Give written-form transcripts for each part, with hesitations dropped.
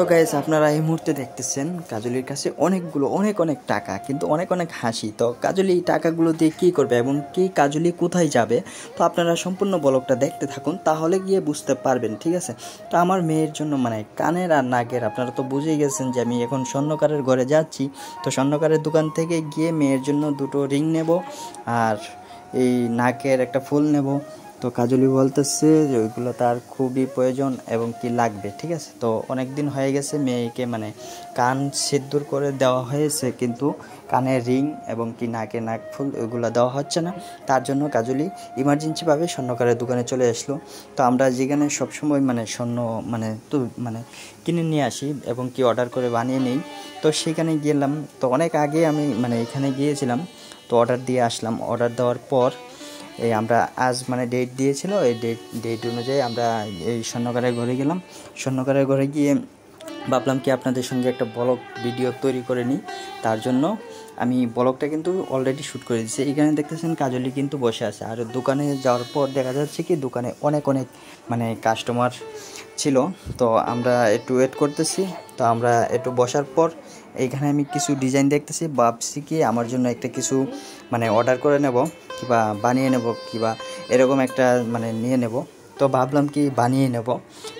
তো গাইস আপনারা এই মুহূর্তে দেখতেছেন কাজলির কাছে অনেকগুলো অনেক টাকা, কিন্তু অনেক হাসি। তো কাজলি এই টাকাগুলো দিয়ে কী করবে এবং কি কাজলি কোথায় যাবে, তো আপনারা সম্পূর্ণ ব্লগটা দেখতে থাকুন, তাহলে গিয়ে বুঝতে পারবেন। ঠিক আছে। তো আমার মেয়ের জন্য মানে কানের আর নাকের, আপনারা তো বুঝেই গেছেন যে আমি এখন স্বর্ণকারের ঘরে যাচ্ছি। তো স্বর্ণকারের দোকান থেকে গিয়ে মেয়ের জন্য দুটো রিং নেব আর এই নাকের একটা ফুল নেব। তো কাজলি বলতেছে যে ওইগুলো তার খুবই প্রয়োজন এবং কি লাগবে। ঠিক আছে। তো অনেক দিন হয়ে গেছে মেয়েকে মানে কান সিঁদুর করে দেওয়া হয়েছে, কিন্তু কানে রিং এবং কি নাকে নাক ফুল ওইগুলো দেওয়া হচ্ছে না। তার জন্য কাজলি ইমার্জেন্সিভাবে স্বর্ণকারের দোকানে চলে আসলো। তো আমরা যেখানে সবসময় মানে স্বর্ণ মানে কিনে নিয়ে আসি এবং কি অর্ডার করে বানিয়ে নিই, তো সেখানে গেলাম। তো অনেক আগে আমি মানে এখানে গিয়েছিলাম, তো অর্ডার দিয়ে আসলাম। অর্ডার দেওয়ার পর এই আমরা আজ মানে ডেট দিয়েছিল, এই ডেট অনুযায়ী আমরা এই স্বর্ণকারের ঘরে গেলাম। স্বর্ণকারের ঘরে গিয়ে ভাবলাম কি আপনাদের সঙ্গে একটা ব্লগ ভিডিও তৈরি করে নিই। তার জন্য আমি ব্লগটা কিন্তু অলরেডি শ্যুট করে দিচ্ছি। এখানে দেখতেছেন কাজলি কিন্তু বসে আছে, আর দোকানে যাওয়ার পর দেখা যাচ্ছে কি দোকানে অনেক মানে কাস্টমার ছিল। তো আমরা একটু ওয়েট করতেছি। তো আমরা একটু বসার পর এইখানে আমি কিছু ডিজাইন দেখতেছি, ভাবছি কি আমার জন্য একটা কিছু মানে অর্ডার করে নেব কিবা বানিয়ে নেব কিবা এরকম একটা মানে নিয়ে নেব। তো ভাবলাম কি বানিয়ে নেব।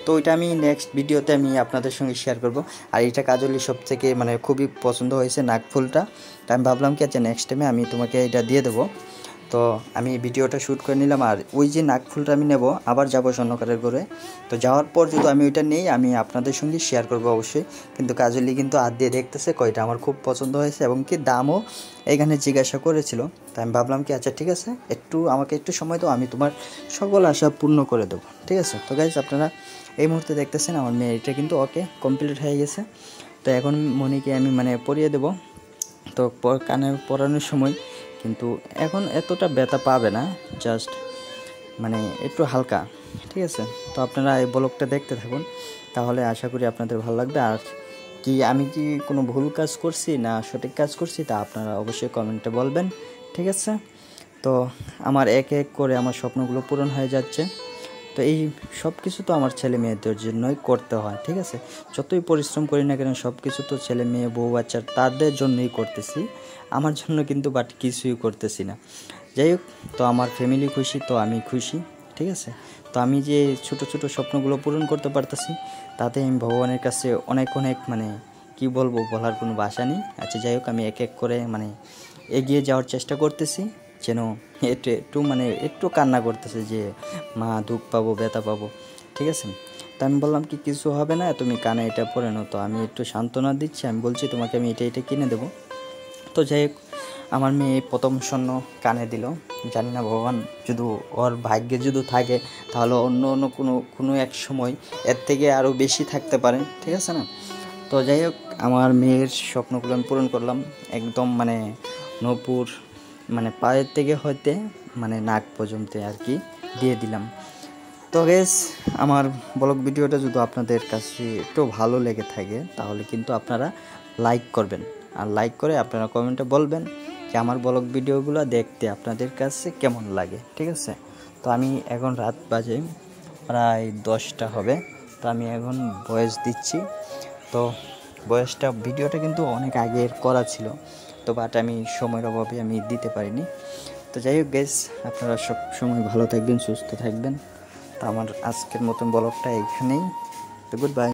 তো ওইটা আমি নেক্সট ভিডিওতে আমি আপনাদের সঙ্গে শেয়ার করব। আর এটা কাজলি সব থেকে মানে খুবই পছন্দ হয়েছে নাকফুলটা। তো আমি ভাবলাম কি আচ্ছা নেক্সট টাইমে আমি তোমাকে এটা দিয়ে দেবো। তো আমি ভিডিওটা শ্যুট করে নিলাম, আর ওই যে নাকফুলটা আমি নেব, আবার যাব স্বর্ণকারের ঘরে। তো যাওয়ার পর যদি আমি ওইটা নেই আমি আপনাদের সঙ্গে শেয়ার করব অবশ্যই। কিন্তু কাজলি কিন্তু হাত দিয়ে দেখতেছে কয়টা আমার খুব পছন্দ হয়েছে এবং কি দামও এখানে জিজ্ঞাসা করেছিল। তো আমি ভাবলাম কি আচ্ছা ঠিক আছে, আমাকে একটু সময় দাও, আমি তোমার সকল আশা পূর্ণ করে দেবো। ঠিক আছে। তো গাইজ আপনারা এই মুহূর্তে দেখতেছেন আমার মেয়েটা কিন্তু ওকে কমপ্লিট হয়ে গেছে। তো এখন মনিকে আমি মানে পরিয়ে দেবো। তো কানে পরানোর সময় কিন্তু এখন এতটা ব্যথা পাবে না, জাস্ট মানে একটু হালকা। ঠিক আছে। তো আপনারা এই ব্লগটা দেখতে থাকুন, তাহলে আশা করি আপনাদের ভালো লাগবে। আর কি আমি কি কোনো ভুল কাজ করছি না সঠিক কাজ করছি তা আপনারা অবশ্যই কমেন্টে বলবেন। ঠিক আছে। তো আমার এক করে আমার স্বপ্নগুলো পূরণ হয়ে যাচ্ছে। তো এই সব কিছু তো আমার ছেলে মেয়েদের জন্যই করতে হয়। ঠিক আছে। যতই পরিশ্রম করি না কেন সব কিছু তো ছেলে মেয়ে বউ বাচ্চা তাদের জন্যই করতেছি, আমার জন্য কিন্তু বাট কিছুই করতেছি না। যাই হোক, তো আমার ফ্যামিলি খুশি তো আমি খুশি। ঠিক আছে। তো আমি যে ছোট স্বপ্নগুলো পূরণ করতে পারতেছি তাতে আমি ভগবানের কাছে অনেক মানে কি বলবো, বলার কোনো ভাষা নেই। আচ্ছা যাই হোক, আমি এক করে মানে এগিয়ে যাওয়ার চেষ্টা করতেছি, যেন একটু কান্না করতেছে যে মা দুঃখ পাবো ব্যথা পাবো। ঠিক আছে। তো আমি বললাম কি কিছু হবে না, তুমি কানে এটা পরে নাও। তো আমি একটু সান্ত্বনা দিচ্ছি, আমি বলছি তোমাকে আমি এটা কিনে দেবো। তো যাই হোক, আমার মেয়ে প্রথম স্বর্ণ কানে দিল। জানি না ভগবান যদি ওর ভাগ্যে যদি থাকে তাহলে অন্য কোনো এক সময় এর থেকে আরও বেশি থাকতে পারে। ঠিক আছে না। তো যাই হোক, আমার মেয়ের স্বপ্নগুলো আমি পূরণ করলাম একদম মানে নূপুর মানে পায়ের থেকে হইতে মানে নাক পর্যন্ত আর কি দিয়ে দিলাম। তো গেস আমার ব্লগ ভিডিওটা যদি আপনাদের কাছে একটু ভালো লেগে থাকে তাহলে কিন্তু আপনারা লাইক করবেন, আর লাইক করে আপনারা কমেন্টে বলবেন যে আমার ব্লগ ভিডিওগুলো দেখতে আপনাদের কাছে কেমন লাগে। ঠিক আছে। তো আমি এখন রাত বাজে প্রায় 10টা হবে। তো আমি এখন ভয়েস দিচ্ছি। তো ভিডিওটা কিন্তু অনেক আগের করা ছিল, তো বাট আমি সময়ের অভাবে আমি দিতে পারিনি। তো যাই হোক গেস, আপনারা সব সময় ভালো থাকবেন সুস্থ থাকবেন। তো আমার আজকের মতন ব্লগটা এইখানেই। তো গুড বাই।